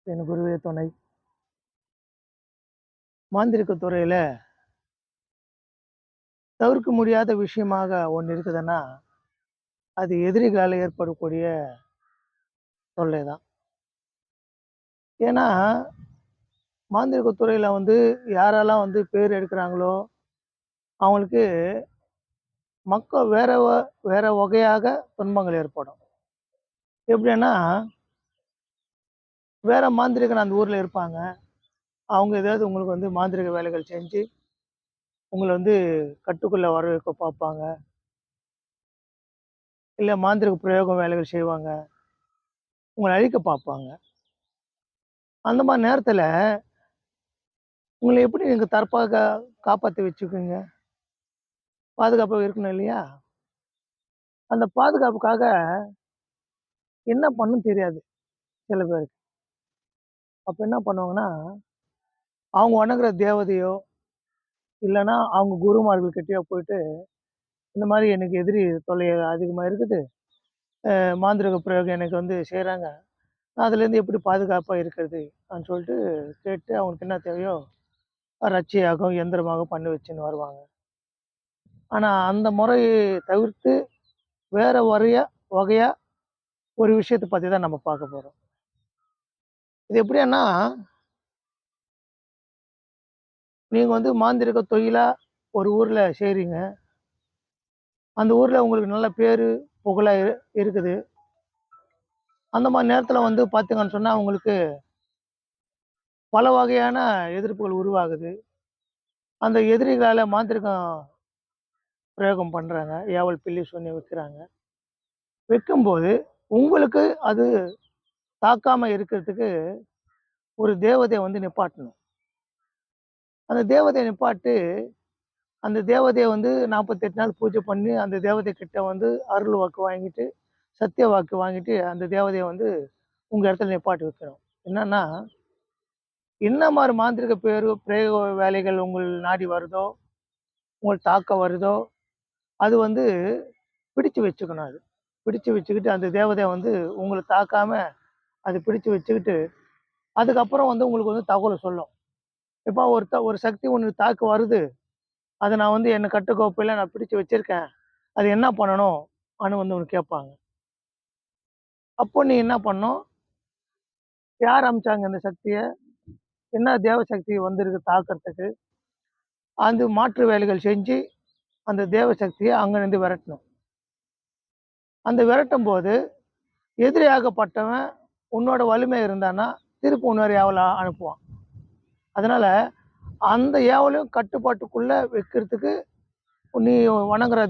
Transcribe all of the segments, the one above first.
என் குருவே துணை. மாந்திரீக துறையில தவிர்க்க முடியாத விஷயமாக ஒண்ணு இருக்குதுன்னா, அது எதிரிகளால ஏற்படக்கூடிய தொல்லை தான். ஏன்னா, மாந்திரீக துறையில யாரெல்லாம் பேர் எடுக்குறாங்களோ, அவங்களுக்கு வேற வகையாக துன்பங்கள் ஏற்படும். எப்படின்னா, வேற மாந்திரீகன் அந்த ஊர்ல இருப்பாங்க. அவங்க ஏதாவது உங்களுக்கு மாந்திரீக வேலைகள் செஞ்சு, உங்கள கட்டுக்குள்ள வர வைக்க பார்ப்பாங்க. இல்ல மாந்திரீக பிரயோகம் வேலைகள் செய்வாங்க. உங்கள அழிக்க பார்ப்பாங்க. அந்த மாரி நேரத்துல உங்கள எப்படி நீங்க தற்பாக காப்பாத்தி வச்சுக்குவீங்க? பாதுகாப்பா இருக்கணும் இல்லையா? அந்த பாதுகாப்புக்காக என்ன பண்ணணும்னு தெரியாது சில பேருக்கு. அப்ப என்ன பண்ணுவாங்கன்னா, அவங்க வணங்குற தேவதையோ, இல்லன்னா அவங்க குருமார்கள் கிட்டயோ போயிட்டு, இந்த மாரி எனக்கு எதிரி தொல்லை அதிகமா இருக்குது. மாந்திரீக பிரயோகம் எனக்கு செய்றாங்க. நான் அதுலேருந்து எப்படி பாதுகாப்பா இருக்கிறது? அப்படின்னு சொல்லிட்டு கேட்டு அவங்களுக்கு என்ன தேவையோ, ரட்சையாகவும், எந்திரமாகவும் பண்ணி வச்சுன்னு வருவாங்க. ஆனா அந்த முறையை தவிர்த்து வேற வகையா ஒரு விஷயத்த பத்தி தான் நம்ம பார்க்க போறோம். இது எப்படின்னா, நீங்க மாந்திரீக தொழிலா ஒரு ஊர்ல செய்றீங்க. அந்த ஊர்ல உங்களுக்கு நல்ல பேரு, புகழா இருக்குது. அந்த மாரி நேரத்துல பார்த்தீங்கன்னு சொன்னா, உங்களுக்கு பல வகையான எதிர்ப்புகள் உருவாகுது. அந்த எதிரிகளால மாந்திரீகம் பிரயோகம் பண்றாங்க. ஏவல், பில்லி, சூனியம் வைக்கிறாங்க. வைக்கும்போது உங்களுக்கு அது தாக்காம இருக்கிறதுக்கு ஒரு தேவதைய நிப்பாட்டணும். அந்த தேவதைய நிப்பாட்டி, அந்த தேவதைய 48 நாள் பூஜை பண்ணி, அந்த தேவதை கிட்ட அருள் வாக்கு வாங்கிட்டு, சத்திய வாக்கு வாங்கிட்டு, அந்த தேவதைய உங்க இடத்துல நிப்பாட்டி வைக்கணும். என்னன்னா, என்ன மாரி மாந்திரீக பிரயோக வேலைகள் உங்கள் நாடி வருதோ, உங்கள தாக்க வருதோ, அது பிடிச்சு வச்சுக்கணும் அது. பிடிச்சு வச்சுக்கிட்டு, அந்த தேவதை உங்கள தாக்காம அது பிடிச்சு வச்சுக்கிட்டு, அதுக்கப்புறம் உங்களுக்கு தகவல சொல்லும். இப்ப ஒரு சக்தி ஒண்ணு தாக்க வருது. அத நான் என்ன கட்டுக்கோப்புல நான் பிடிச்சு வச்சிருக்கேன். அது என்ன பண்ணணும்? அனு ஒண்ணு கேட்பாங்க. அப்போ நீ என்ன பண்ணணும்? யார் அனுப்பிச்சாங்க இந்த சக்திய? என்ன தேவ சக்தி வந்திருக்கு தாக்கறதுக்கு? அந்த மாற்று வேலைகள் செஞ்சு, அந்த தேவ சக்திய அங்கருந்து விரட்டணும். அந்த விரட்டும்போது, எதிரியாகப்பட்டவன் உன்னோட வலிமை இருந்தான்னா, திருப்பி இன்னொரு ஏவல அனுப்புவான். அதனால, அந்த ஏவலையும் கட்டுப்பாட்டுக்குள்ள வைக்கிறதுக்கு, நீ வணங்குற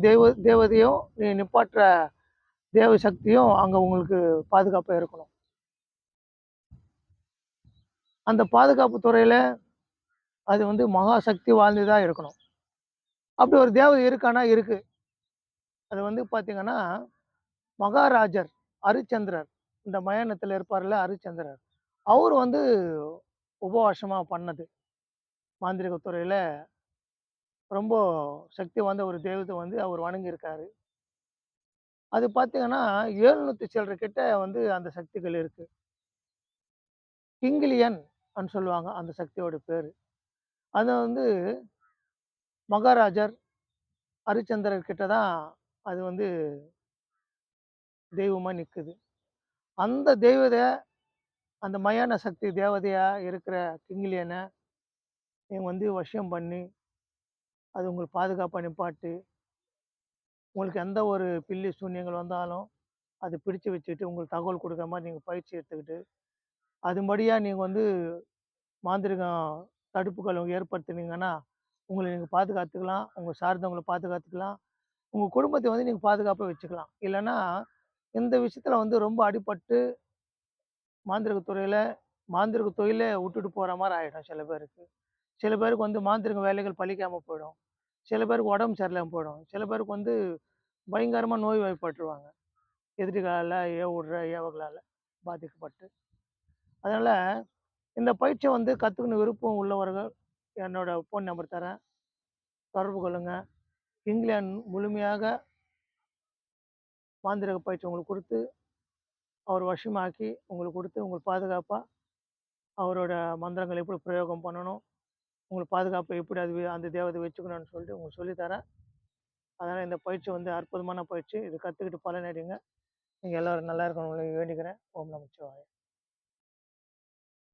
தேவதையும், நீ நிப்பாட்டுற தேவ சக்தியும் அங்க உங்களுக்கு பாதுகாப்பா இருக்கணும். அந்த பாதுகாப்பு துறையில அது மகா சக்தி வாய்ந்ததா இருக்கணும். அப்படி ஒரு தேவதை இருக்கான்னா இருக்கு. அது பார்த்தீங்கன்னா, மகாராஜர் ஹரிச்சந்திரர். இந்த மயானத்துல இருப்பார்ல ஹரிச்சந்திரர். அவரு உபவாசமா பண்ணது. மாந்திரீக துறையில ரொம்ப சக்தி வாய்ந்த ஒரு தெய்வத்த அவர் வணங்கியிருக்காரு. அது பார்த்தீங்கன்னா, 700 சில்ற கிட்ட அந்த சக்திகள் இருக்கு. கிங்கிலியன் ன்னு சொல்லுவாங்க அந்த சக்தியோட பேரு. அத மகாராஜர் ஹரிச்சந்திரர் கிட்ட தான் அது தெய்வமா நிக்குது. அந்த தெய்வத அந்த மயான சக்தி தேவதையா இருக்கிற கிங்கிலியன நீங்க வசியம் பண்ணி, அது உங்களுக்கு பாதுகாப்பா நிப்பாட்டி, உங்களுக்கு எந்த ஒரு பில்லி, சூனியங்கள் வந்தாலும், அத பிடிச்சு வச்சுட்டு, உங்களுக்கு தகவல் குடுக்குற மாரி நீங்க பயிற்சி எடுத்துக்கிட்டு, அதுபடியா நீங்க மாந்திரீகம் தடுப்புகள ஏற்படுத்துனீங்கன்னா, உங்கள நீங்க பாதுகாத்துக்கலாம். உங்க சார்ந்தவங்கள பாதுகாத்துக்கலாம். உங்க குடும்பத்த நீங்க பாதுகாப்பா வச்சுக்கலாம். இல்லன்னா, இந்த விஷயத்துல ரொம்ப அடிபட்டு மாந்திரீக துறையில மாந்திரீக தொழிலே வுட்டுட்டு போற மாரி ஆயிடும் சில பேருக்கு. சில பேருக்கு மாந்திரீக வேலைகள் பலிக்காம போயிடும். சில பேருக்கு உடம்பு சரியில்லாம போயிடும். சில பேருக்கு பயங்கரமா நோய்வாய்ப்பட்டுருவாங்க. எதிரிகளால ஏவுடுற ஏவல்களால பாதிக்கப்பட்டு. அதனால இந்த பயிற்சிய கத்துக்கணும் விருப்பம் உள்ளவர்கள் என்னோட ஃபோன் நம்பர் தரேன். தொடர்பு கொள்ளுங்க. இங்கிலாந்து முழுமையாக மாந்திரீக பயிற்சி உங்களுக்கு குடுத்து, அவர் வசமாக்கி உங்களுக்கு குடுத்து, உங்களுக்கு பாதுகாப்பா அவரோட மந்திரங்கள் எப்படி பிரயோகம் பண்ணணும், உங்களுக்கு பாதுகாப்பு எப்படி அது அந்த தேவதை வச்சுக்கணும்னு சொல்லிட்டு உங்களுக்கு சொல்லி தரேன். அதனால இந்த பயிற்சி வந்து அற்புதமான பயிற்சி. இத கத்துக்கிட்டு பலனடைங்க. நீங்க எல்லாரும் நல்லா இருக்கணும்னு வேண்டிக்கிறேன். ஓம் நமச்சிவாய.